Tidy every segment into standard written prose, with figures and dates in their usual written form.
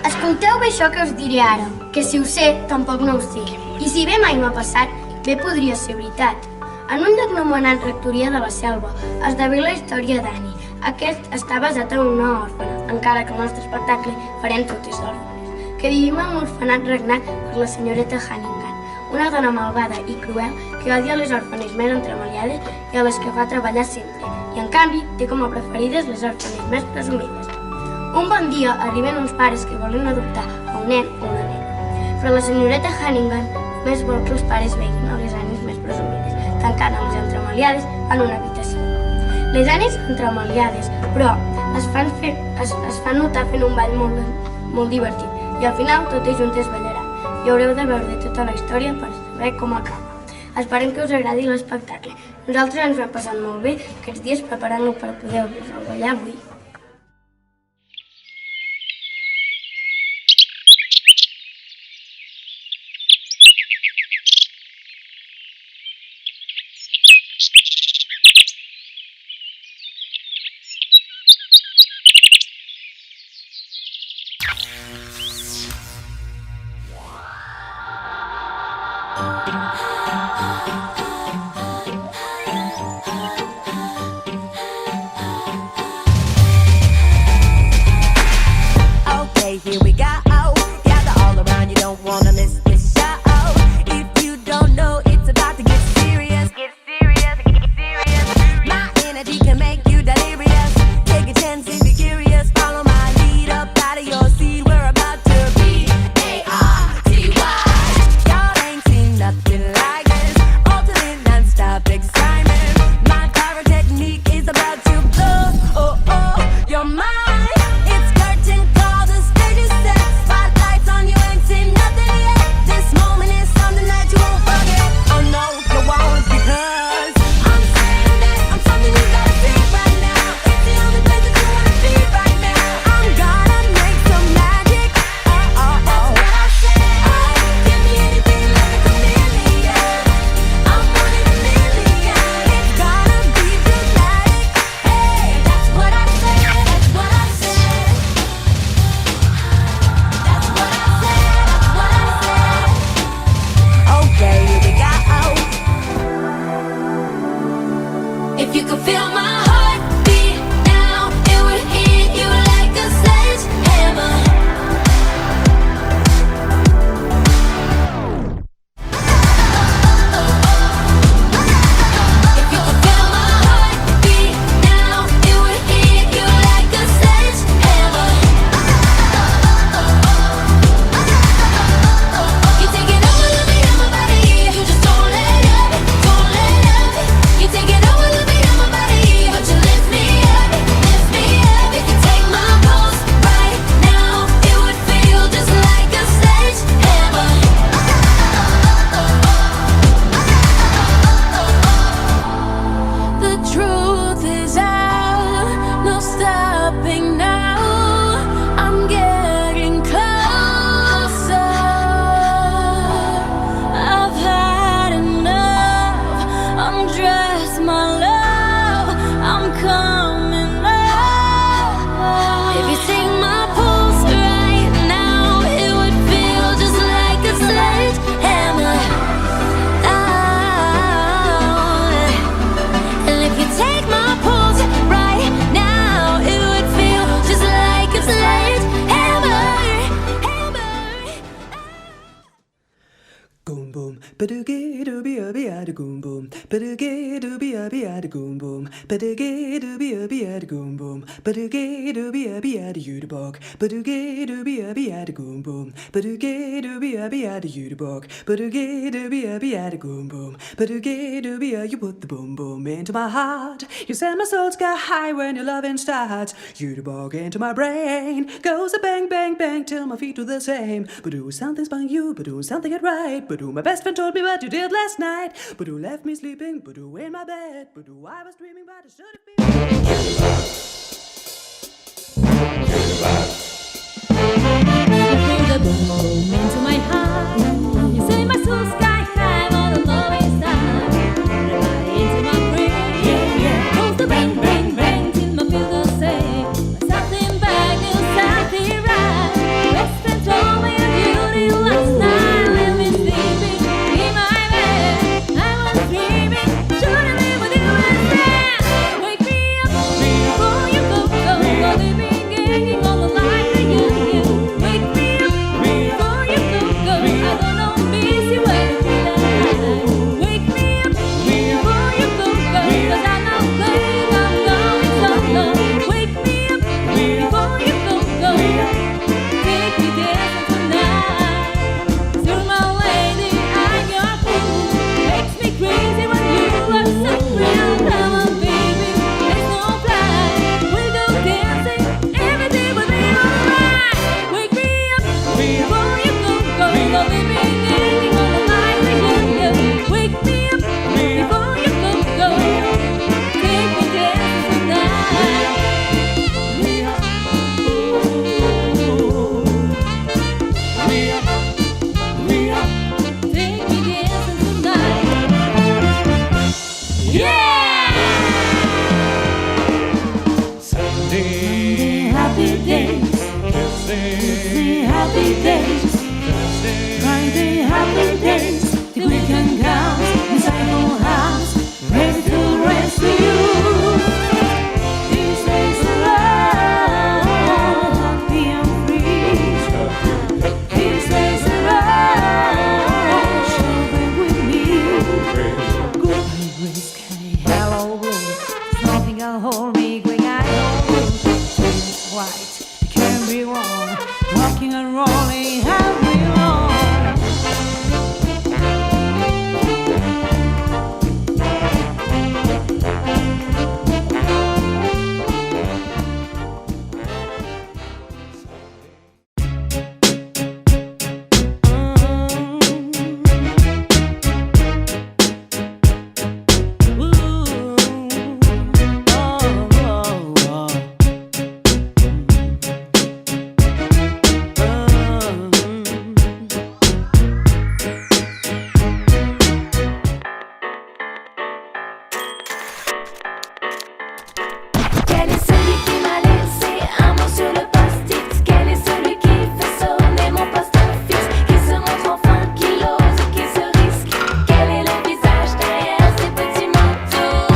Escolteu bé això que us diré ara, que si ho sé, tampoc no ho sé. I si bé mai m'ha passat, bé podria ser veritat. En un lloc anomenat Rectoria de la Selva esdevé la història d'Annie. Aquest està basat en una òrfena, encara que el nostre espectacle farem totes òrfenes, que vivim en un orfenat regnat per la senyoreta Hannigan, una dona malvada i cruel que odia les òrfenes més entremaliades i a les que fa treballar sempre, i en canvi té com a preferides les òrfenes més presumides. Un bon dia arriben uns pares que volen adoptar un nen o una nena, però la senyoreta Hannigan només vol que els pares veguin a les ànies més presumides, tancant a les entremaliades en una habitació. Les ànies entremaliades, però, es fan notar fent un ball molt divertit i al final totes juntes ballaran. I haureu de veure tota la història per saber com acaba. Esperem que us agradi l'espectacle. Nosaltres ens ho hem passat molt bé aquests dies preparant-lo per poder-vos ballar avui. Okay, here we go. Gather all around, you don't wanna miss this show. If you don't know, it's about to get serious. Get serious, get serious. My energy can make you delirious. Take a chance if you're curious. Follow my lead up out of your seat. We're about to be A-R-T-Y. Y'all ain't seen nothing like this. Ultimate non-stop excitement. My pyrotechnique is about to blow your mind. If you could feel my heartbeat now, it would hit you like a sledgehammer. If you could feel my heartbeat now, it would hit you like a sledgehammer. You take it over, let me know my body. You just don't let it, don't let it. You take it over. Goom boom, ba-da-gee-doo be a be a goom boom, ba-da-gee-doo be a be a goom boom, ba-da-gee-doo be a be a Judebog, ba-da-gee-doo be a be a goom boom, ba-da-gee-doo be a be a Judebog, ba-da-gee-doo be a be a goom boom, ba-da-gee-doo be a. You put the boom boom into my heart, you send my soul sky high when your loving starts. Judebog into my brain goes a bang bang bang till my feet do the same. But do something's by you, but do something ain't right. But do my best friend told me what you did last night. But who left me sleeping, but who in my bed, but who I was dreaming, but I should have been. You feel the boom boom into my heart. You say my soul sky high on the lowest side. The body into my brain. Yeah, yeah. Goes the bang bang bang till my feel the same. Something back, new something right. happy days. Friday happy days. The weekend comes inside your house, ready to rescue you. These days around, happy and free. These days around, share with me. Goodbye, whiskey. Hello, world. Something will hold me when I hold you. It's white, it can't be wrong. Rocking and rolling, have we long. Quel est celui qui m'a laissé un mot sur le post-it? Quel est celui qui fait sonner mon poste fixe? Qui se montre enfin, qui l'ose, qui se risque? Quel est le visage derrière ces petits manteaux?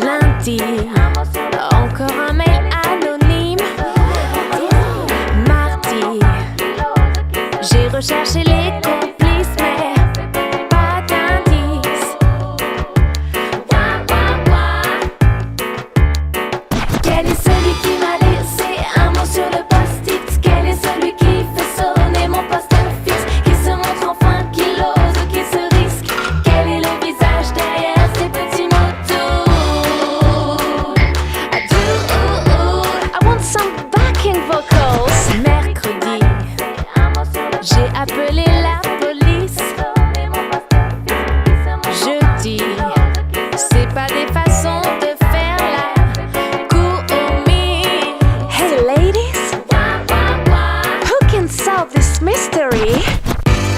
Lundi, encore un mail anonyme. Mardi, j'ai recherché les complices, mais pas d'indice. Quel est celui qui m'a laissé un mot sur le post-it? Quel est celui qui fait sonner mon poste fixe? Qui se montre enfin, qui l'ose, qui se risque? Quel est le visage derrière ces petits motos? I want some backing vocals. Mercredi, j'ai appelé la police. Jeudi, c'est pas des façons de faire la cour au mille. Hey ladies, who can solve this mystery?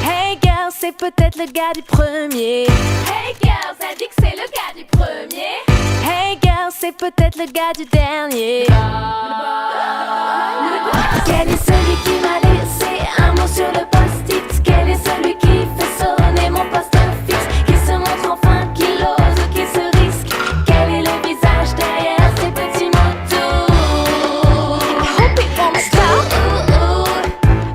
Hey girl, c'est peut-être le gars du premier. Hey girl, ça dit que c'est le gars du premier. Hey girl, c'est peut-être le gars du dernier. Quel est celui qui m'a laissé un mot sur le post-it? Quel est celui qui fait sonner mon poste fixe? Qui se montre enfin, qui l'ose, qui se risque? Quel est le visage derrière ces petits motos? I hope it won't stop,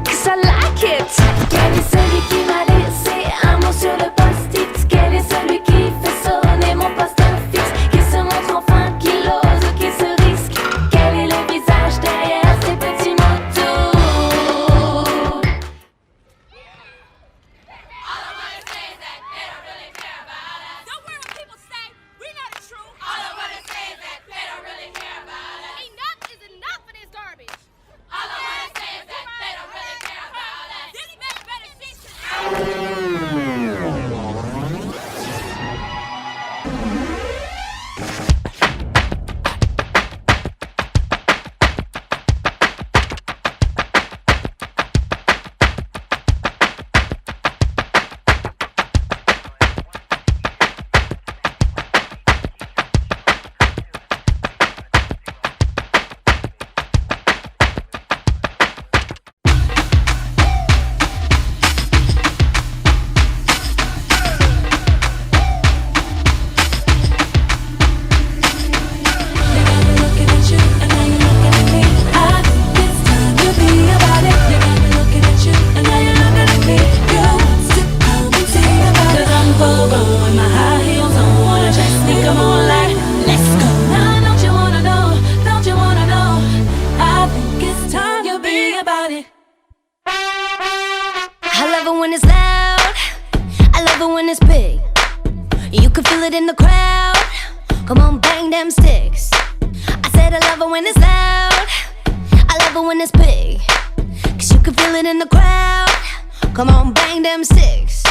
cause I like it. Quel est celui qui m'a laissé un mot sur le post-it? Quel est celui qui fait sonner mon poste fixe? Qui se montre enfin, qui l'ose, qui se risque? Quel est le visage derrière ces petits motos? Don't worry what people say. We know the truth. All I wanna say is that they don't really care about us. Enough is enough of this garbage. All I wanna say is that they don't really care about us. This man better cease to feel it in the crowd. Come on, bang them sticks. I said I love it when it's loud. I love it when it's big. Cause you can feel it in the crowd. Come on, bang them sticks.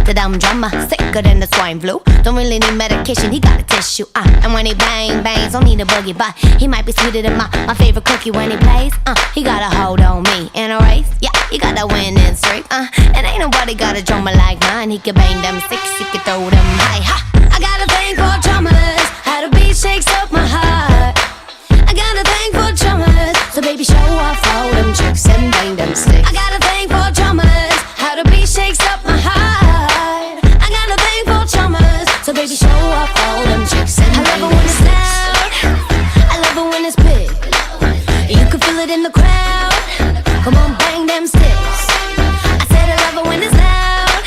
The dumb drummer, sicker than the swine flu. Don't really need medication, he got a tissue. And when he bang, bangs, don't need a boogie, but he might be sweeter than my favorite cookie when he plays. He got a hold on me in a race. Yeah, he got a winning streak. And ain't nobody got a drummer like mine. He can bang them six, he can throw them high. Ha! I got a thing for drummers, how to be in the crowd. Come on, bang them sticks. I said I love it when it's loud.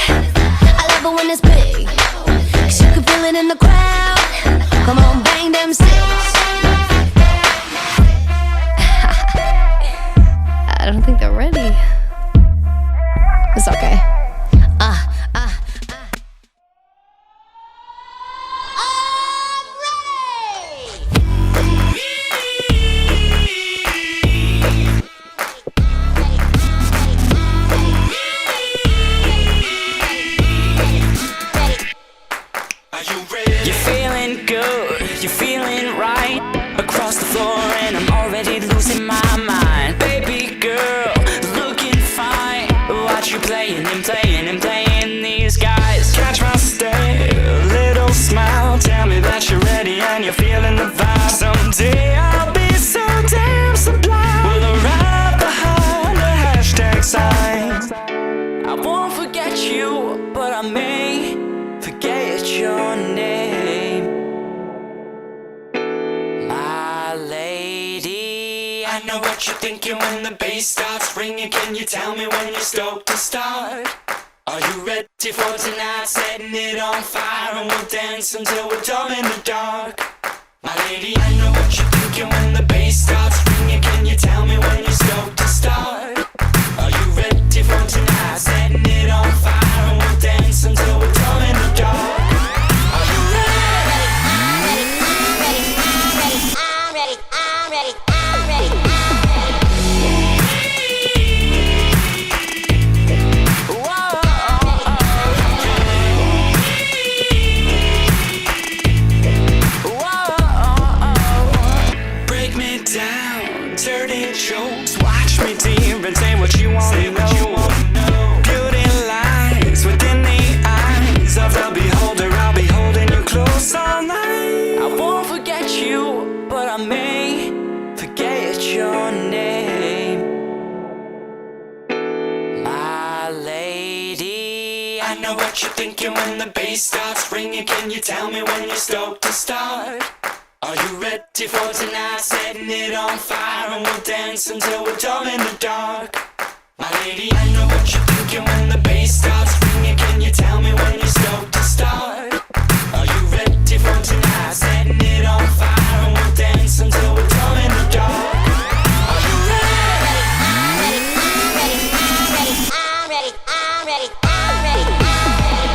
I love it when it's big. 'Cause you can feel it in the crowd. Come on, bang them sticks. I don't think they're ready. It's okay. You're feeling good, you're feeling right. Across the floor and I'm already losing my mind. Baby girl, looking fine. Watch you playing and playing and playing these guys. Catch my stare, little smile. Tell me that you're ready and you're feeling the vibe. Someday I'll be so damn sublime. We'll arrive behind the hashtag sign. I won't forget you, but I may forget your name, my lady. I know what you're thinking when the bass starts ringing. Can you tell me when you're stoked to start? Are you ready for tonight? Setting it on fire and we'll dance until we're dumb in the dark. My lady, I know what you're thinking when the bass starts ringing. Can you tell me when you're stoked to start? Are you ready for tonight? Setting it on fire and we'll dance until we're dumb in the dark. Jokes. Watch me deep and say what you want to know. Beauty lies within the eyes of the beholder. I'll be holding you close all night. I won't forget you, but I may forget your name, my lady. I know what you're thinking when the bass starts ringing. Can you tell me when you're stoked to start? Are you ready for tonight? Setting it on fire and we'll dance until we're dumb in the dark. My lady, I know what you're thinking when the bass starts ringing. Can you tell me when you're stoked to start? Are you ready for tonight? Setting it on fire and we'll dance until we're dumb in the dark. Are you ready? I'm ready, I'm ready, I'm ready, I'm ready, I'm ready, I'm ready.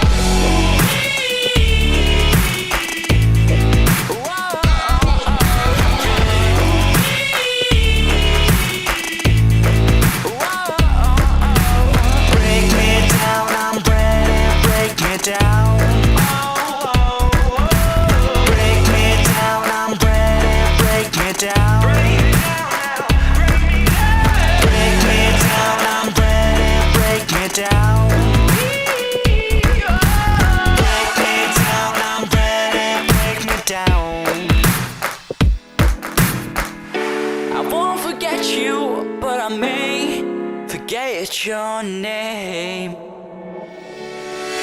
Forget your name.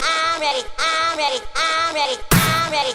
I'm ready, I'm ready, I'm ready, I'm ready.